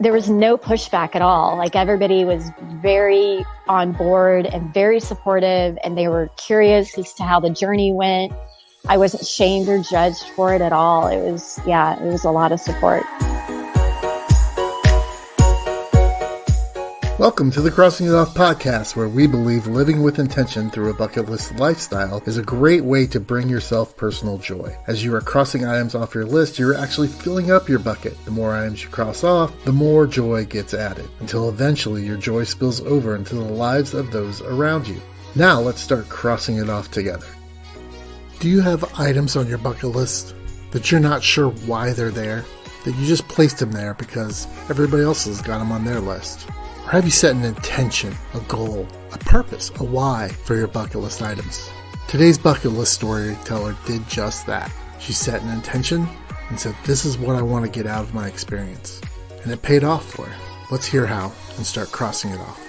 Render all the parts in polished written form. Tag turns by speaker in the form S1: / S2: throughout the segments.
S1: there was no pushback at all. Like everybody was very on board and very supportive, and they were curious as to how the journey went. I wasn't shamed or judged for it at all. It was a lot of support.
S2: Welcome to the Crossing It Off podcast, where we believe living with intention through a bucket list lifestyle is a great way to bring yourself personal joy. As you are crossing items off your list, you're actually filling up your bucket. The more items you cross off, the more joy gets added, until eventually your joy spills over into the lives of those around you. Now let's start crossing it off together. Do you have items on your bucket list that you're not sure why they're there? That you just placed them there because everybody else has got them on their list? Or have you set an intention, a goal, a purpose, a why for your bucket list items? Today's bucket list storyteller did just that. She set an intention and said, this is what I want to get out of my experience. And it paid off for her. Let's hear how and start crossing it off.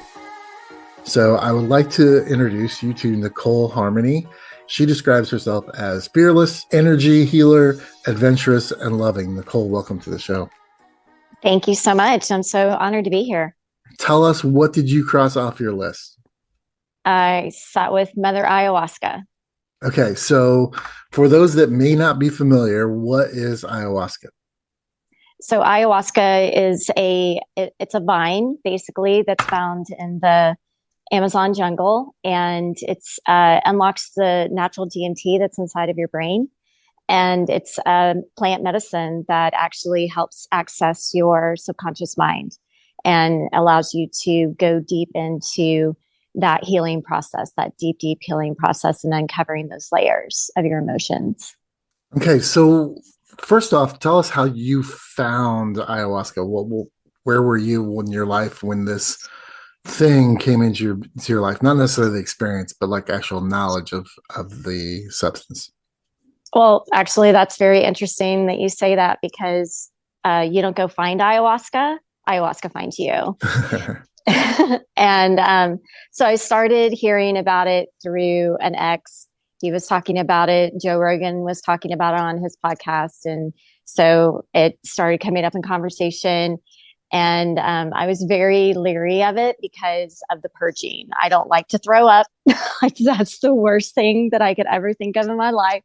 S2: So I would like to introduce you to Nicole Harmony. She describes herself as fearless, energy healer, adventurous, and loving. Nicole, welcome to the show.
S1: Thank you so much. I'm so honored to be here.
S2: Tell us, what did you cross off your list?
S1: I sat with Mother Ayahuasca.
S2: Okay, so for those that may not be familiar, what is ayahuasca?
S1: So ayahuasca is it's a vine, basically, that's found in the Amazon jungle, and it's unlocks the natural DMT that's inside of your brain. And it's a plant medicine that actually helps access your subconscious mind and allows you to go deep into that healing process, that deep healing process, and uncovering those layers of your emotions.
S2: Okay, so first off, tell us how you found ayahuasca. Where were you in your life when this thing came into your life? Not necessarily the experience, but like actual knowledge of the substance.
S1: Well, actually, that's very interesting that you say that, because you don't go find ayahuasca. Ayahuasca finds you. And so I started hearing about it through an ex. He was talking about it. Joe Rogan was talking about it on his podcast. And so it started coming up in conversation. And I was very leery of it because of the purging. I don't like to throw up. Like, that's the worst thing that I could ever think of in my life.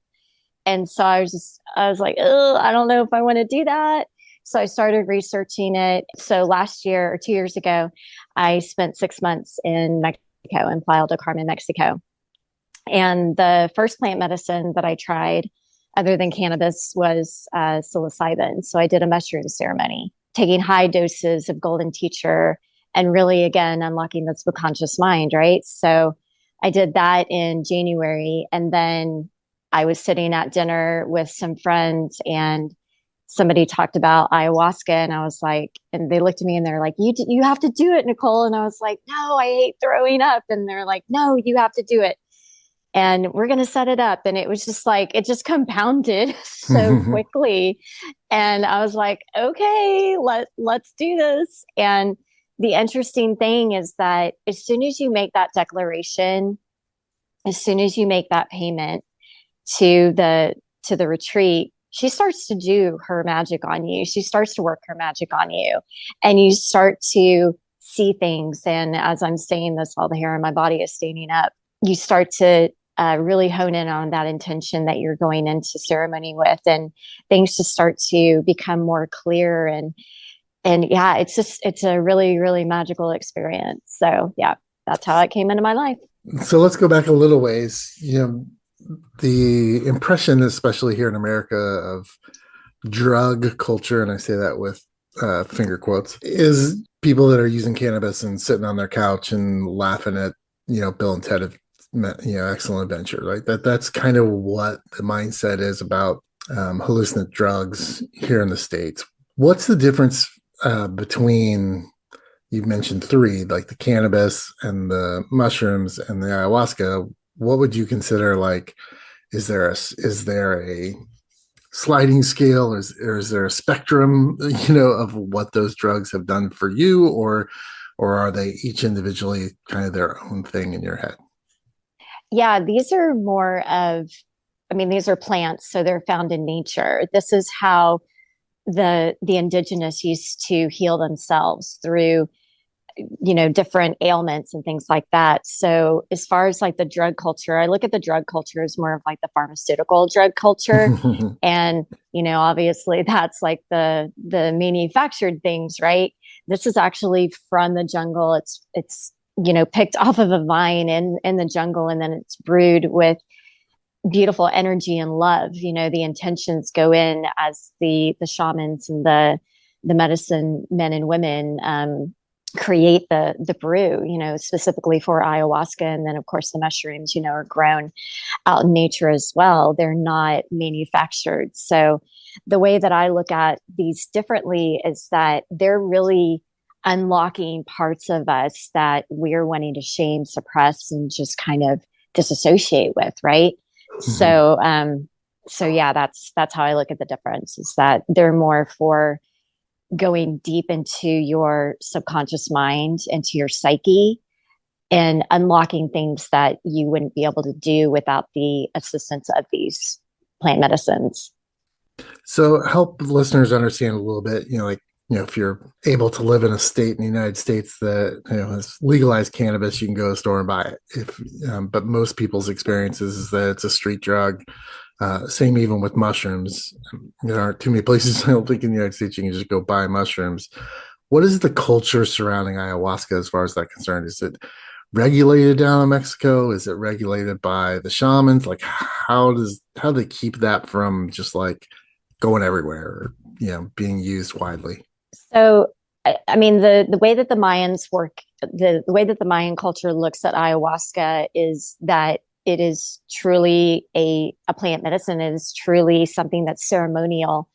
S1: And so I was like, oh, I don't know if I want to do that. So I started researching it. So last year or 2 years ago, I spent 6 months in Mexico and Playa del Carmen, Mexico. And the first plant medicine that I tried, other than cannabis, was psilocybin. So I did a mushroom ceremony, taking high doses of golden teacher and really, again, unlocking the subconscious mind, right? So I did that in January. And then I was sitting at dinner with some friends, and somebody talked about ayahuasca, and I was like, and they looked at me and they're like, you have to do it, Nicole. And I was like, no, I hate throwing up. And they're like, no, you have to do it. And we're going to set it up. And it was just like, it just compounded so quickly. And I was like, okay, let's do this. And the interesting thing is that as soon as you make that declaration, as soon as you make that payment to the retreat, she starts to do her magic on you. She starts to work her magic on you, and you start to see things. And as I'm saying this, all the hair on my body is standing up. You start to really hone in on that intention that you're going into ceremony with, and things just start to become more clear. And yeah, it's a really, really magical experience. So yeah, that's how it came into my life.
S2: So let's go back a little ways. The impression, especially here in America, of drug culture, and I say that with finger quotes, is people that are using cannabis and sitting on their couch and laughing at, Bill and Ted, Excellent Adventure, right? That's kind of what the mindset is about hallucinant drugs here in the States. What's the difference between, you mentioned three, like the cannabis and the mushrooms and the ayahuasca? What would you consider, like, is there a sliding scale, or is there a spectrum, of what those drugs have done for you, or are they each individually kind of their own thing in your head?
S1: Yeah, these are more of, these are plants, so they're found in nature. This is how the indigenous used to heal themselves through, different ailments and things like that. So as far as like the drug culture, I look at the drug culture as more of like the pharmaceutical drug culture. And, obviously that's like the manufactured things, right? This is actually from the jungle. It's picked off of a vine in the jungle, and then it's brewed with beautiful energy and love. The intentions go in as the shamans and the medicine men and women create the brew, specifically for ayahuasca. And then of course the mushrooms, are grown out in nature as well. They're not manufactured. So the way that I look at these differently is that they're really unlocking parts of us that we're wanting to shame, suppress, and just kind of disassociate with, right? So yeah, that's how I look at the difference, is that they're more for going deep into your subconscious mind, into your psyche, and unlocking things that you wouldn't be able to do without the assistance of these plant medicines.
S2: So help listeners understand a little bit, if you're able to live in a state in the United States that has legalized cannabis, you can go to the store and buy it. But most people's experiences is that it's a street drug. Same even with mushrooms. There aren't too many places, I don't think, in the United States you can just go buy mushrooms. What is the culture surrounding ayahuasca as far as that concerned? Is it regulated down in Mexico? Is it regulated by the shamans? Like how do they keep that from just like going everywhere or being used widely?
S1: So, I mean, the way that the Mayans work, the way that the Mayan culture looks at ayahuasca is that it is truly a plant medicine. It is truly something that's ceremonial.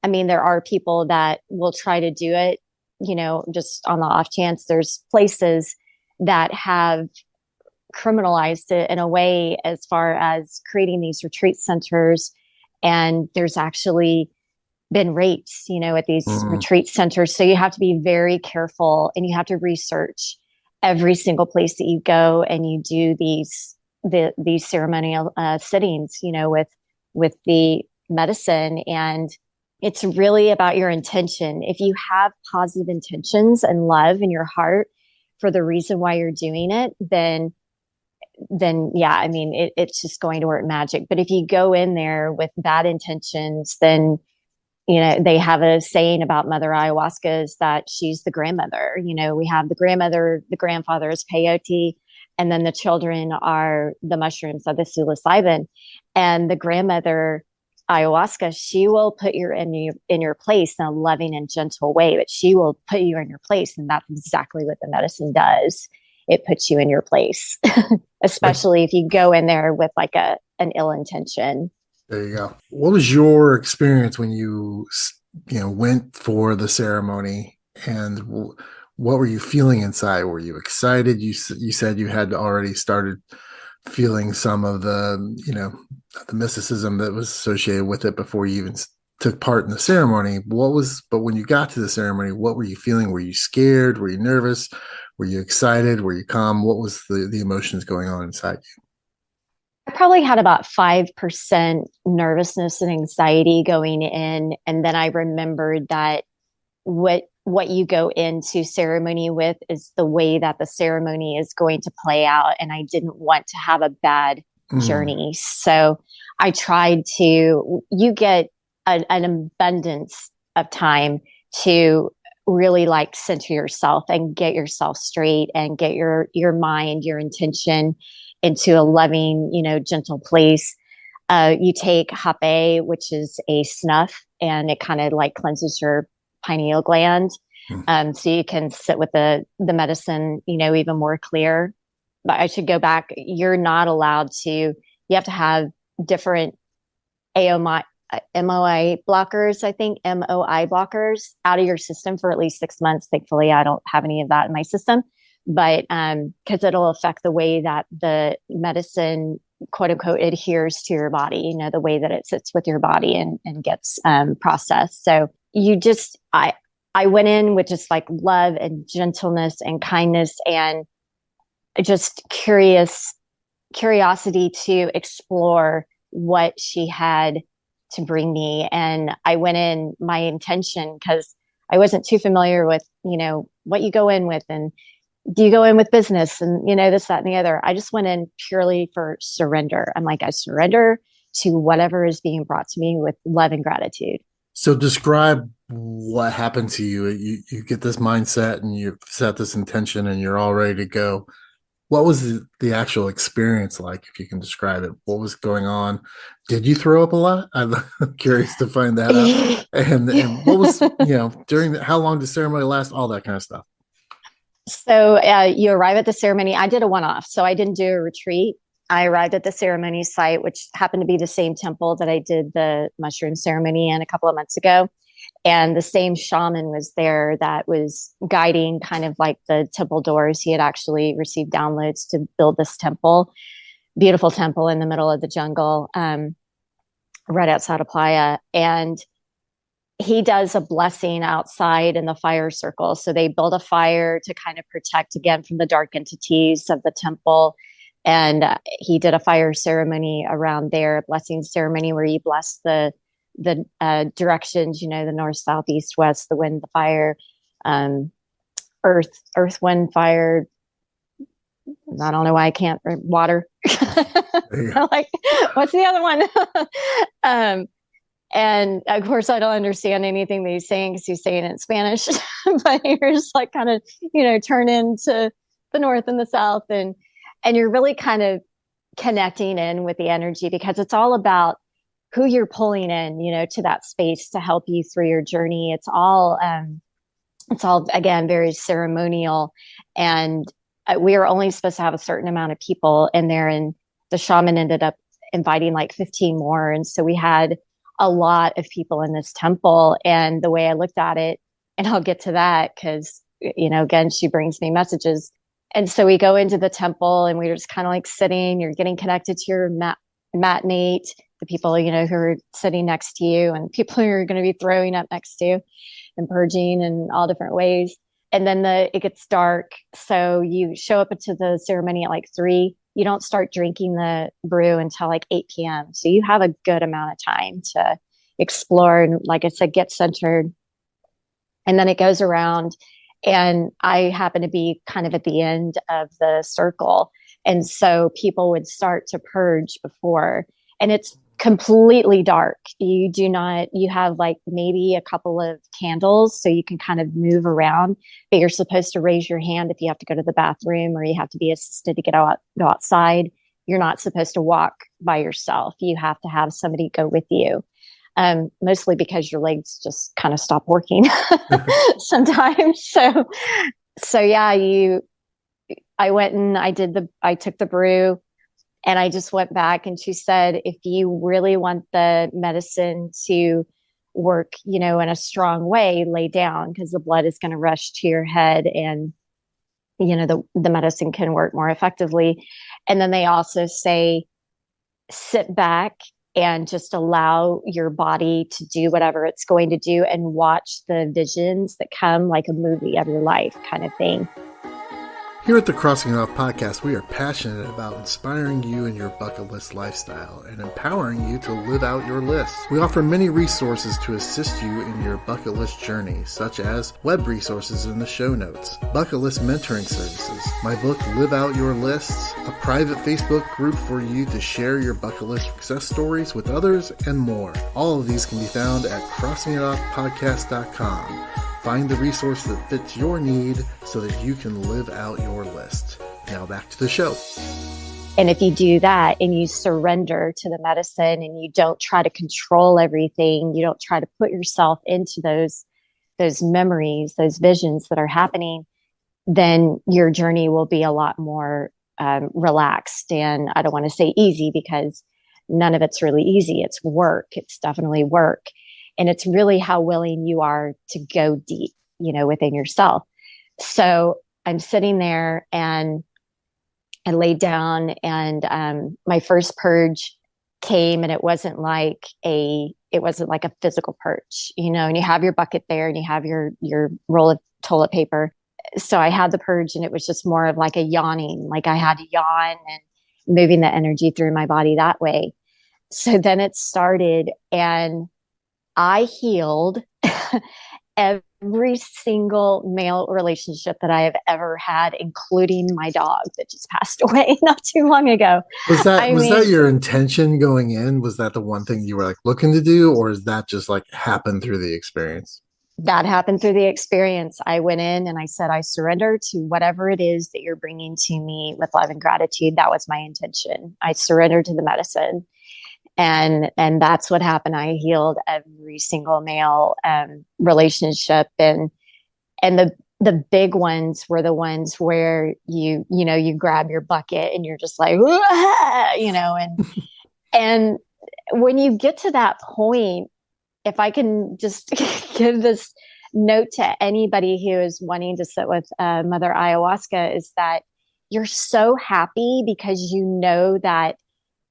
S1: I mean, there are people that will try to do it, just on the off chance. There's places that have criminalized it in a way as far as creating these retreat centers. And there's actually been rapes, at these retreat centers. So you have to be very careful, and you have to research every single place that you go, and you do these ceremonial sittings, with the medicine. And it's really about your intention. If you have positive intentions and love in your heart for the reason why you're doing it, then yeah, I mean, it's just going to work magic. But if you go in there with bad intentions, then they have a saying about Mother Ayahuasca is that she's the grandmother. We have the grandmother, the grandfather is peyote, and then the children are the mushrooms of the psilocybin. And the grandmother ayahuasca, she will put you in your place in a loving and gentle way, but she will put you in your place. And that's exactly what the medicine does. It puts you in your place, especially if you go in there with like an ill intention.
S2: There you go. What was your experience when you went for the ceremony, and what were you feeling inside? Were you excited? You said you had already started feeling some of the mysticism that was associated with it before you even took part in the ceremony. But when you got to the ceremony, what were you feeling? Were you scared? Were you nervous? Were you excited? Were you calm? What was the emotions going on inside you?
S1: I probably had about 5% nervousness and anxiety going in. And then I remembered that what you go into ceremony with is the way that the ceremony is going to play out. And I didn't want to have a bad journey. So I tried you get an abundance of time to really like center yourself and get yourself straight and get your mind, your intention into a loving, gentle place. You take hape, which is a snuff, and it kind of like cleanses your pineal gland. So you can sit with the medicine, even more clear. But I should go back. You're not allowed to, you have to have different MOI blockers, I think, MOI blockers out of your system for at least 6 months. Thankfully, I don't have any of that in my system, but because it'll affect the way that the medicine, quote unquote, adheres to your body, the way that it sits with your body and gets processed. So I went in with just like love and gentleness and kindness and just curiosity to explore what she had bring me. And I went in my intention because I wasn't too familiar with, what you go in with, and do you go in with business and, this, that, and the other. I just went in purely for surrender. I'm like, I surrender to whatever is being brought to me with love and gratitude.
S2: So describe what happened to you. You get this mindset and you set this intention and you're all ready to go. What was the actual experience like, if you can describe it? What was going on? Did you throw up a lot? I'm curious to find that out. And what was, during how long did the ceremony last? All that kind of stuff.
S1: So you arrive at the ceremony. I did a one-off, so I didn't do a retreat. I arrived at the ceremony site, which happened to be the same temple that I did the mushroom ceremony in a couple of months ago. And the same shaman was there that was guiding kind of like the temple doors. He had actually received downloads to build this temple, beautiful temple in the middle of the jungle, right outside of Playa. And he does a blessing outside in the fire circle. So they build a fire to kind of protect, again, from the dark entities of the temple. And he did a fire ceremony around there, a blessing ceremony where you bless the directions, the north, south, east, west, the wind, the fire, earth, wind, fire. I don't know why I can't, water. Like, what's the other one? And of course, I don't understand anything that he's saying because he's saying it in Spanish, but you're just like kind of, turn into the north and the south, and you're really kind of connecting in with the energy, because it's all about who you're pulling in, to that space to help you through your journey. It's all again, very ceremonial, and we were only supposed to have a certain amount of people in there, and the shaman ended up inviting like 15 more, and so we had a lot of people in this temple. And the way I looked at it, and I'll get to that because, again, she brings me messages. And so we go into the temple and we're just kind of like sitting, you're getting connected to your mat mate, the people, who are sitting next to you, and people who are going to be throwing up next to you and purging in all different ways. And then it gets dark. So you show up into the ceremony at like 3. You don't start drinking the brew until like 8 p.m. So you have a good amount of time to explore and, like I said, get centered. And then it goes around, and I happen to be kind of at the end of the circle. And so people would start to purge before, and it's completely dark. You have like maybe a couple of candles so you can kind of move around, but you're supposed to raise your hand if you have to go to the bathroom or you have to be assisted to go outside. You're not supposed to walk by yourself. You have to have somebody go with you. Mostly because your legs just kind of stop working sometimes. So yeah, I went and I took the brew. And I just went back, and she said, if you really want the medicine to work, in a strong way, lay down, because the blood is going to rush to your head, and, the medicine can work more effectively. And then they also say, sit back and just allow your body to do whatever it's going to do, and watch the visions that come, like a movie of your life kind of thing.
S2: Here at the Crossing It Off podcast, we are passionate about inspiring you in your bucket list lifestyle and empowering you to live out your lists. We offer many resources to assist you in your bucket list journey, such as web resources in the show notes, bucket list mentoring services, my book Live Out Your Lists, a private Facebook group for you to share your bucket list success stories with others, and more. All of these can be found at crossingitoffpodcast.com. Find the resource that fits your need so that you can live out your list. Now back to the show.
S1: And if you do that and you surrender to the medicine and you don't try to control everything, you don't try to put yourself into those memories, those visions that are happening, then your journey will be a lot more relaxed. And I don't want to say easy, because none of it's really easy. It's work. It's definitely work. And it's really how willing you are to go deep, within yourself. So I'm sitting there, and I laid down, and my first purge came, and it wasn't like a physical purge, and you have your bucket there, and you have your roll of toilet paper. So I had the purge, and it was just more of like a yawning, like I had to yawn and moving the energy through my body that way. So then it started, and I healed every single male relationship that I have ever had, including my dog that just passed away not too long ago. I
S2: Was that
S1: mean,
S2: your intention going in? Was that the one thing you were like looking to do, or is that just like happened through the experience?
S1: that happened through the experience. I went in and I said, I surrender to whatever it is that you're bringing to me with love and gratitude. That was my intention. I surrendered to the medicine. And that's what happened. I healed every single male relationship, and the big ones were the ones where you grab your bucket and you're just like, and when you get to that point, if I can just give this note to anybody who is wanting to sit with Mother Ayahuasca, is that you're so happy because you know that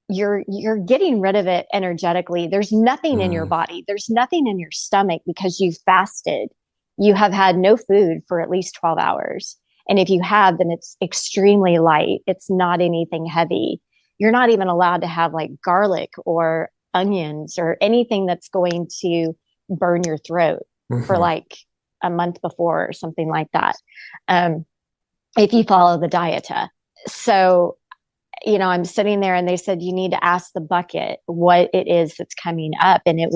S1: you're getting rid of it energetically. There's nothing in your
S2: Mm,
S1: body. There's nothing in your stomach because you fasted. You have had no food for at least 12 hours. And if you have, then it's extremely light. It's not anything heavy. You're not even allowed to have like garlic or onions or anything that's going to burn your throat for
S2: mhm.
S1: like a month before or something like that. Um, if you follow the dieta. So I'm sitting there and they said, you need to ask the bucket what it is that's coming up. And it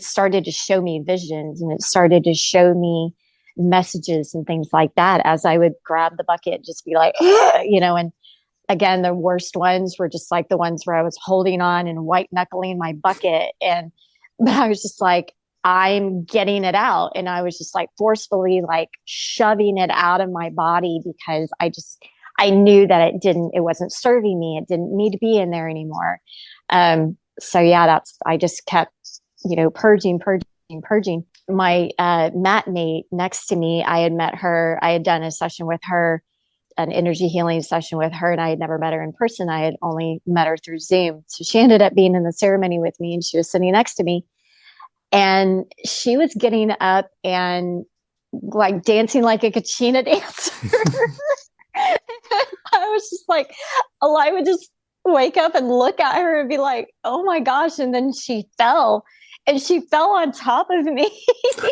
S1: started to show me visions, and it started to show me messages and things like that as I would grab the bucket, just be like, and again, the worst ones were just like the ones where I was holding on and white knuckling my bucket. But I was just like, I'm getting it out. And I was just like forcefully like shoving it out of my body because I knew that it wasn't serving me. It didn't need to be in there anymore. So yeah, I just kept, purging, purging, purging. My mat mate next to me, I had met her. I had done a session with her, an energy healing session with her, and I had never met her in person. I had only met her through Zoom. So she ended up being in the ceremony with me, and she was sitting next to me, and she was getting up and like dancing like a kachina dancer. I was just like, I would just wake up and look at her and be like, oh my gosh. And then she fell, and she fell on top of me.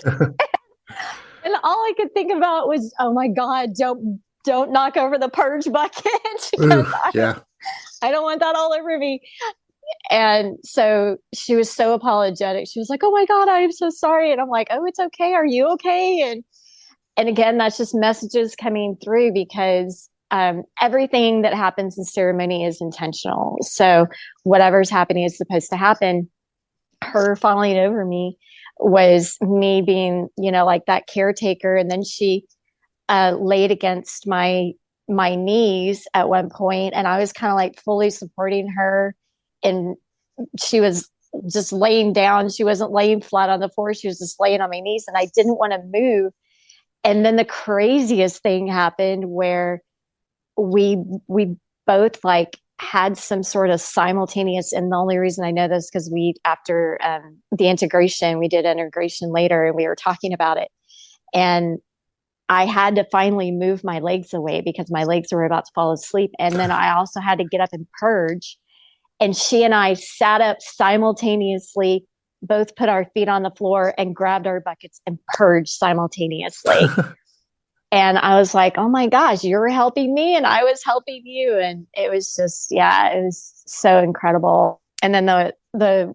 S1: And all I could think about was, oh my God, don't knock over the purge bucket because
S2: Ooh, yeah.
S1: I don't want that all over me. And so she was so apologetic. She was like, oh my God, I am so sorry. And I'm like, oh, it's okay. Are you okay? And again, that's just messages coming through because everything that happens in ceremony is intentional. So whatever's happening is supposed to happen. Her falling over me was me being, like that caretaker. And then she laid against my knees at one point, and I was kind of like fully supporting her, and she was just laying down. She wasn't laying flat on the floor. She was just laying on my knees, and I didn't want to move. And then the craziest thing happened where we both like had some sort of simultaneous, and the only reason I know this because we after the integration, we did integration later, and we were talking about it, and I had to finally move my legs away because my legs were about to fall asleep, and then I also had to get up and purge. And she and I sat up simultaneously, both put our feet on the floor and grabbed our buckets and purged simultaneously. And I was like, oh my gosh, you were helping me and I was helping you. And it was just, yeah, it was so incredible. And then the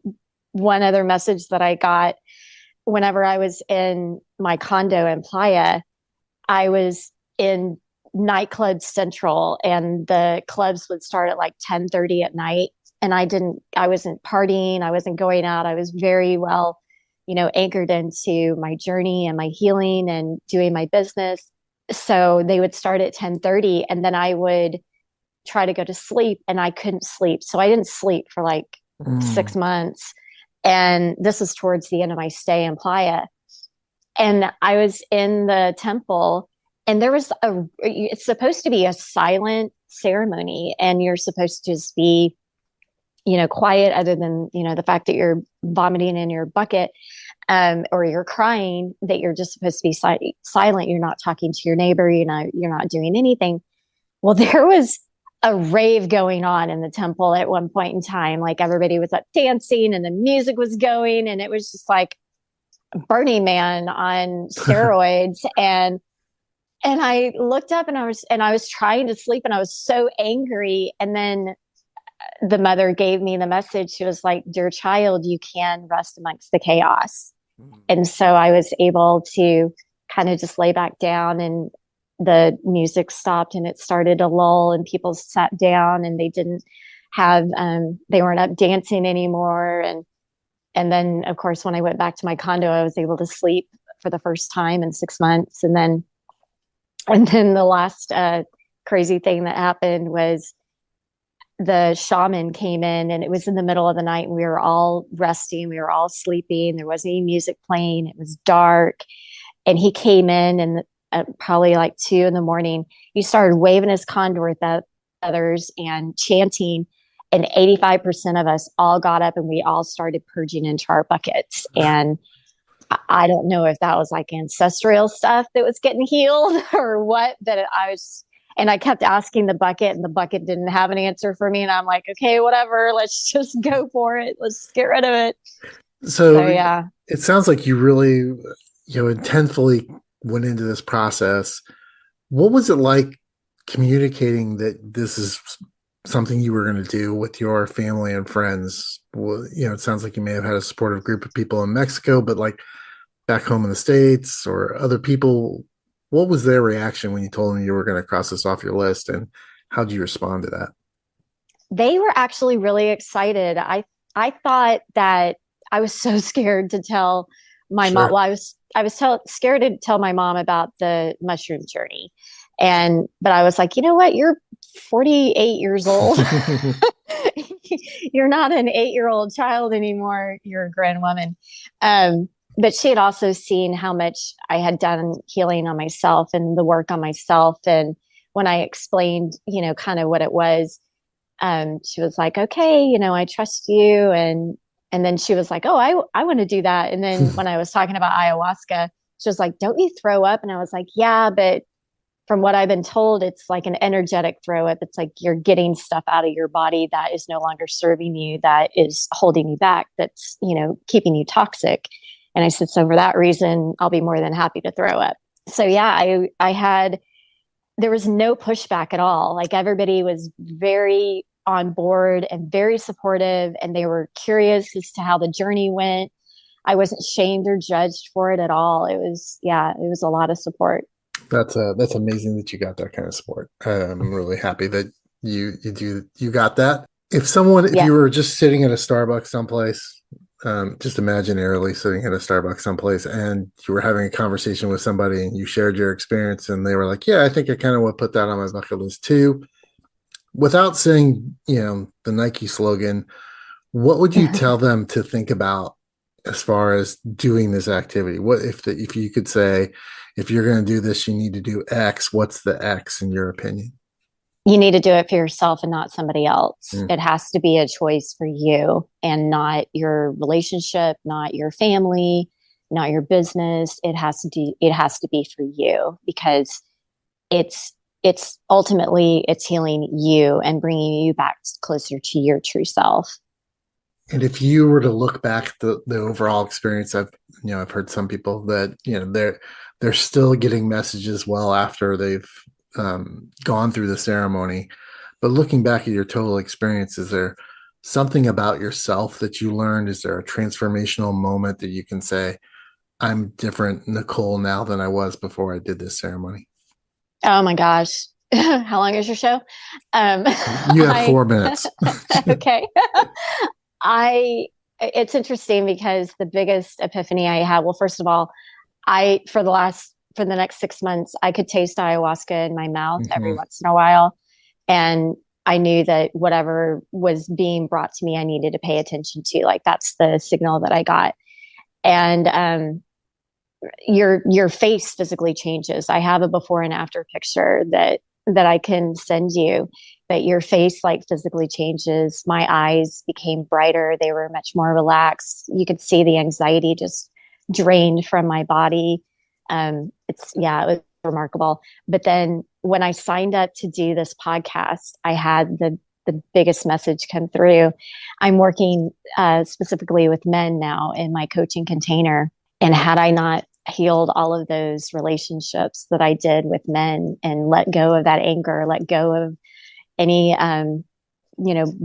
S1: one other message that I got whenever I was in my condo in Playa, I was in nightclub central, and the clubs would start at like 10:30 at night. And I wasn't partying. I wasn't going out. I was very well, anchored into my journey and my healing and doing my business. So they would start at 10:30, and then I would try to go to sleep, and I couldn't sleep. So I didn't sleep for like
S2: Mm.
S1: 6 months. And this was towards the end of my stay in Playa. And I was in the temple, and it's supposed to be a silent ceremony, and you're supposed to just be, quiet, other than, the fact that you're vomiting in your bucket, or you're crying, that you're just supposed to be silent. You're not talking to your neighbor. You're not doing anything. Well, there was a rave going on in the temple at one point in time. Like everybody was up dancing and the music was going, and it was just like Burning Man on steroids. And I looked up and I was trying to sleep and I was so angry. And then the mother gave me the message. She was like, "Dear child, you can rest amongst the chaos." And so I was able to kind of just lay back down, and the music stopped and it started to lull, and people sat down and they didn't have they weren't up dancing anymore. And then of course when I went back to my condo, I was able to sleep for the first time in 6 months. And then the last crazy thing that happened was the shaman came in, and it was in the middle of the night, and we were all resting, we were all sleeping, there wasn't any music playing, it was dark. And he came in, and probably like 2 in the morning, he started waving his condor at others and chanting, and 85% of us all got up and we all started purging into our buckets. And I don't know if that was like ancestral stuff that was getting healed or what, but and I kept asking the bucket, and the bucket didn't have an answer for me. And I'm like, okay, whatever, let's just go for it. Let's get rid of it.
S2: So
S1: yeah,
S2: it sounds like you really, intensely went into this process. What was it like communicating that this is something you were going to do with your family and friends? Well, it sounds like you may have had a supportive group of people in Mexico, but like back home in the States or other people, what was their reaction when you told them you were going to cross this off your list, and how did you respond to that?
S1: they were actually really excited. I thought that I was so scared to tell my mom.
S2: Sure.
S1: Well, scared to tell my mom about the mushroom journey, but I was like, you know what? You're 48 years old. You're not an 8-year-old child anymore. You're a grown woman. But she had also seen how much I had done healing on myself and the work on myself. And when I explained, kind of what it was, she was like, okay, I trust you. And then she was like, oh, I want to do that. And then when I was talking about ayahuasca, she was like, don't you throw up? And I was like, yeah, but from what I've been told, it's like an energetic throw up. It's like you're getting stuff out of your body that is no longer serving you, that is holding you back, that's, keeping you toxic. And I said, so for that reason, I'll be more than happy to throw up. So yeah, there was no pushback at all. Like everybody was very on board and very supportive, and they were curious as to how the journey went. I wasn't shamed or judged for it at all. It was a lot of support.
S2: That's amazing that you got that kind of support. I'm really happy that you got that. If
S1: Yeah.
S2: you were just sitting at a Starbucks someplace, just imaginarily sitting at a Starbucks someplace, and you were having a conversation with somebody, and you shared your experience, and they were like, "Yeah, I think I kind of would put that on my bucket list too." Without saying, the Nike slogan, what would you tell them to think about as far as doing this activity? What if you could say, if you're going to do this, you need to do X. What's the X in your opinion?
S1: You need to do it for yourself and not somebody else.
S2: Mm.
S1: It has to be a choice for you and not your relationship, not your family, not your business. It has to be for you, because it's ultimately it's healing you and bringing you back closer to your true self.
S2: And if you were to look back the overall experience, I've heard some people that they're still getting messages well after they've gone through the ceremony. But looking back at your total experience, is there something about yourself that you learned? Is there a transformational moment that you can say, I'm different Nicole now than I was before I did this ceremony?
S1: Oh my gosh. How long is your show?
S2: You have 4 minutes.
S1: Okay. I it's interesting because the biggest epiphany I had, well, first of all, I for the next 6 months, I could taste ayahuasca in my mouth every
S2: Mm-hmm.
S1: once in a while. And I knew that whatever was being brought to me, I needed to pay attention to. Like that's the signal that I got. And your face physically changes. I have a before and after picture that I can send you, but your face like physically changes. My eyes became brighter. They were much more relaxed. You could see the anxiety just drained from my body. It was remarkable. But then when I signed up to do this podcast, I had the biggest message come through. I'm working specifically with men now in my coaching container. And had I not healed all of those relationships that I did with men and let go of that anger, let go of any,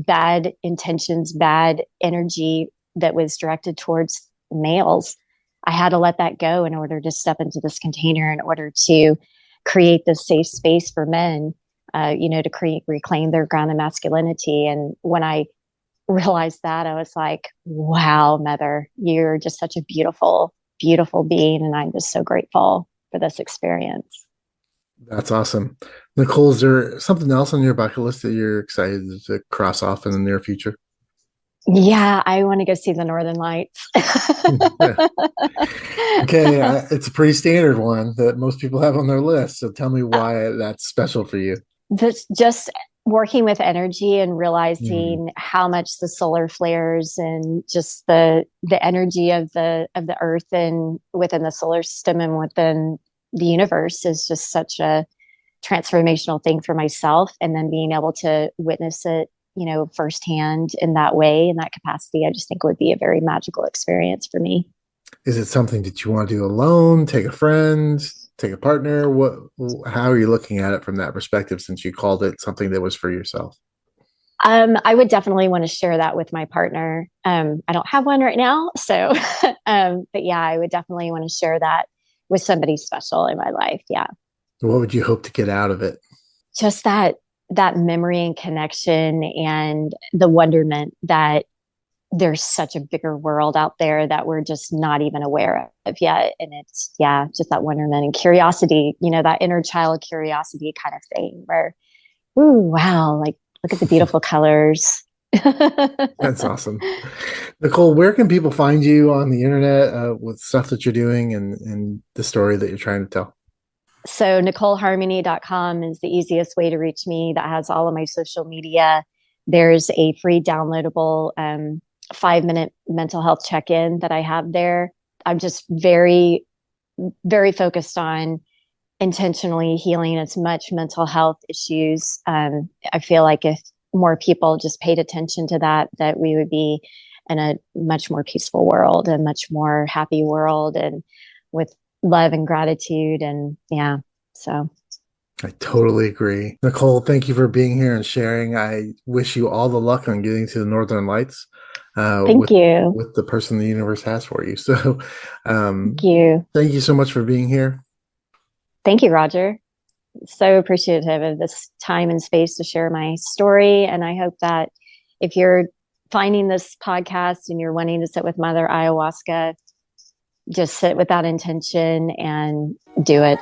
S1: bad intentions, bad energy that was directed towards males, I had to let that go in order to step into this container, in order to create this safe space for men, to reclaim their grounded masculinity. And when I realized that, I was like, wow, Mother, you're just such a beautiful, beautiful being. And I'm just so grateful for this experience.
S2: That's awesome. Nicole, is there something else on your bucket list that you're excited to cross off in the near future?
S1: Yeah, I want to go see the Northern Lights.
S2: Okay, it's a pretty standard one that most people have on their list. So tell me why that's special for you.
S1: This just working with energy and
S2: Mm.
S1: realizing how much the solar flares and just the energy of the earth and within the solar system and within the universe is just such a transformational thing for myself. And then being able to witness it, firsthand in that way, in that capacity, I just think would be a very magical experience for me.
S2: Is it something that you want to do alone, take a friend, take a partner? How are you looking at it from that perspective since you called it something that was for yourself?
S1: I would definitely want to share that with my partner. I don't have one right now. So, but yeah, I would definitely want to share that with somebody special in my life. Yeah.
S2: What would you hope to get out of it?
S1: Just that memory and connection and the wonderment that there's such a bigger world out there that we're just not even aware of yet. And it's, yeah, just that wonderment and curiosity, that inner child curiosity kind of thing where, ooh, wow, like look at the beautiful colors.
S2: That's awesome. Nicole, where can people find you on the internet with stuff that you're doing and the story that you're trying to tell?
S1: So NicoleHarmony.com is the easiest way to reach me. That has all of my social media. There's a free downloadable 5-minute mental health check-in that I have there. I'm just very, very focused on intentionally healing as much mental health issues. I feel like if more people just paid attention to that we would be in a much more peaceful world, a much more happy world, and with love and gratitude. And yeah, so.
S2: I totally agree. Nicole, thank you for being here and sharing. I wish you all the luck on getting to the Northern Lights uh,
S1: Thank
S2: with
S1: you.
S2: with the person the universe has for you. So,
S1: Thank you.
S2: thank you so much for being here.
S1: Thank you, Roger. So appreciative of this time and space to share my story. And I hope that if you're finding this podcast and you're wanting to sit with Mother Ayahuasca, just sit with that intention and do it.